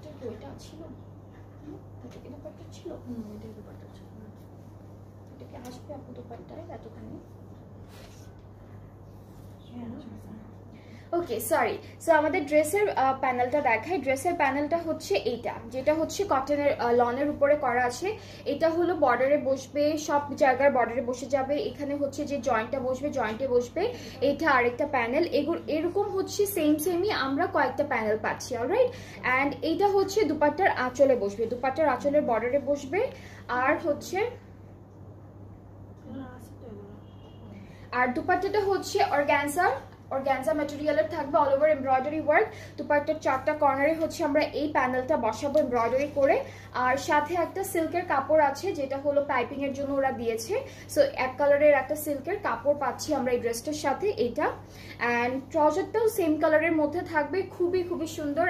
দুপাট্টার বইটা ছিল, এটা কি দুপাট্টা ছিল? এটাই দুপাট্টা ছিল। এটা কি আসবে আপু দুপাট্টায় এতখানি? ওকে সরি। সো আমাদের ড্রেসের প্যানেলটা দেখাই। ড্রেসের প্যানেলটা হচ্ছে এইটা, যেটা হচ্ছে কটনের লনের উপরে করা আছে। এটা হলো বর্ডারে বসবে, সব জায়গার বর্ডারে বসে যাবে। এখানে হচ্ছে যে জয়েন্টটা বসবে, জয়েন্টে বসবে। এটা আরেকটা প্যানেল। এরকম হচ্ছে সেমই আমরা কয়েকটা প্যানেল পাচ্ছি। অলরাইট, অ্যান্ড এইটা হচ্ছে দুপাট্টার আঁচলে বসবে, দুপাট্টার আঁচলের বর্ডারে বসবে। আর হচ্ছে দুপাট্টাটা হচ্ছে অর্গানজা ম্যাটেরিয়ালের থাকবে, অল ওভার এমব্রয়ডারি ওয়ার্ক। দুপাট্টার 4টা কর্নারে হচ্ছে আমরা এই প্যানেলটা বসাবো এমব্রয়ডারি করে। আর সাথে একটা সিল্কের কাপড় আছে, যেটা হলো পাইপিং এর জন্য ওরা দিয়েছে। সো এক কালারের একটা সিল্কের কাপড় পাচ্ছি আমরা এই ড্রেসটার সাথে, এটা। অ্যান্ড ট্রাউজারটাও সেম কালারের মধ্যে থাকবে, খুবই সুন্দর।